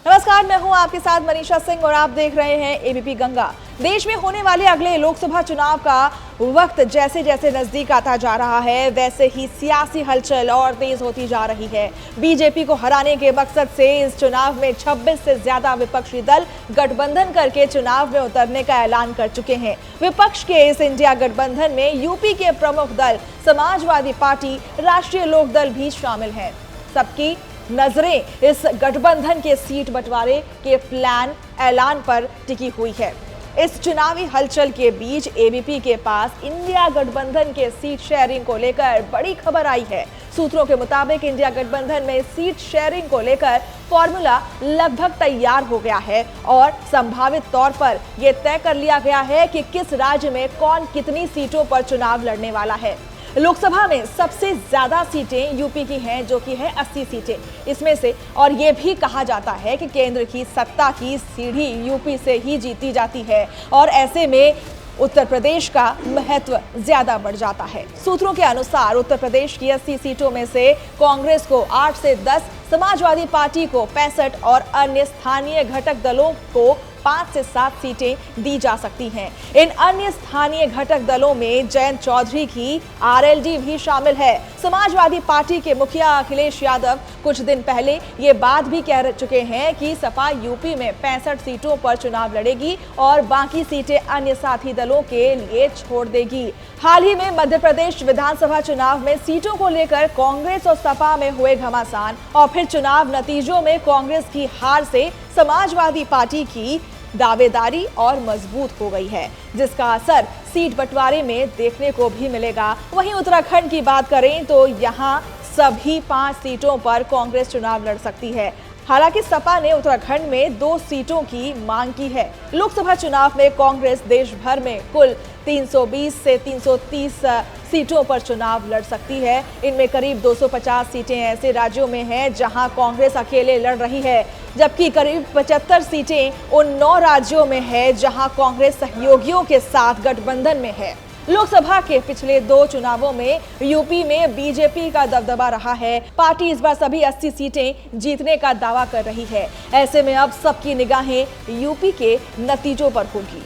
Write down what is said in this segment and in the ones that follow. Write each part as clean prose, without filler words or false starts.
नमस्कार, मैं हूं आपके साथ मनीषा सिंह और आप देख रहे हैं एबीपी गंगा। देश में होने वाले अगले लोकसभा चुनाव का वक्त जैसे जैसे नजदीक आता जा रहा है, वैसे ही सियासी हलचल और तेज होती जा रही है। बीजेपी को हराने के मकसद से इस चुनाव में 26 से ज्यादा विपक्षी दल गठबंधन करके चुनाव में उतरने का ऐलान कर चुके हैं। विपक्ष के इस इंडिया गठबंधन में यूपी के प्रमुख दल समाजवादी पार्टी, राष्ट्रीय लोकदल भी शामिल है। सबकी नजरें इस गठबंधन के सीट बंटवारे के प्लान ऐलान पर टिकी हुई है। इस चुनावी हलचल के बीच एबीपी के पास इंडिया गठबंधन के सीट शेयरिंग को लेकर बड़ी खबर आई है। सूत्रों के मुताबिक इंडिया गठबंधन में सीट शेयरिंग को लेकर फॉर्मूला लगभग तैयार हो गया है और संभावित तौर पर यह तय कर लिया गया है कि किस राज्य में कौन कितनी सीटों पर चुनाव लड़ने वाला है। लोकसभा में सबसे ज्यादा सीटें यूपी की हैं, जो कि है 80 सीटें इसमें से, और ये भी कहा जाता है कि केंद्र की सत्ता की सीढ़ी यूपी से ही जीती जाती है और ऐसे में उत्तर प्रदेश का महत्व ज्यादा बढ़ जाता है। सूत्रों के अनुसार उत्तर प्रदेश की 80 सीटों में से कांग्रेस को 8 से 10, समाजवादी पार्टी को 65 और अन्य स्थानीय घटक दलों को 5 से 7 सीटें दी जा सकती हैं। इन अन्य स्थानीय घटक दलों में जयंत चौधरी की आरएलडी भी शामिल है। समाजवादी पार्टी के मुखिया अखिलेश यादव कुछ दिन पहले ये बात भी कह चुके हैं कि सपा यूपी में 65 सीटों पर चुनाव लड़ेगी और बाकी सीटें अन्य साथी दलों के लिए छोड़ देगी। हाल ही में मध्य प्रदेश विधानसभा चुनाव में सीटों को लेकर कांग्रेस और सपा में हुए घमासान और फिर चुनाव नतीजों में कांग्रेस की हार से समाजवादी पार्टी की दावेदारी और मजबूत हो गई है, जिसका असर सीट बंटवारे में देखने को भी मिलेगा। वहीं उत्तराखंड की बात करें तो यहां सभी 5 सीटों पर कांग्रेस चुनाव लड़ सकती है। हालांकि सपा ने उत्तराखंड में 2 सीटों की मांग की है। लोकसभा चुनाव में कांग्रेस देश भर में कुल 320 से 330 सीटों पर चुनाव लड़ सकती है। इनमें करीब 250 सीटें ऐसे राज्यों में हैं जहां कांग्रेस अकेले लड़ रही है, जबकि करीब 75 सीटें उन 9 राज्यों में है जहां कांग्रेस सहयोगियों के साथ गठबंधन में है। लोकसभा के पिछले 2 चुनावों में यूपी में बीजेपी का दबदबा रहा है। पार्टी इस बार सभी 80 सीटें जीतने का दावा कर रही है। ऐसे में अब सबकी निगाहें यूपी के नतीजों पर होगी।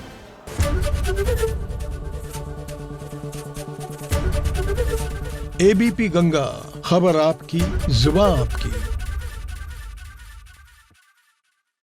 एबीपी गंगा, खबर आपकी, जुबान आपकी।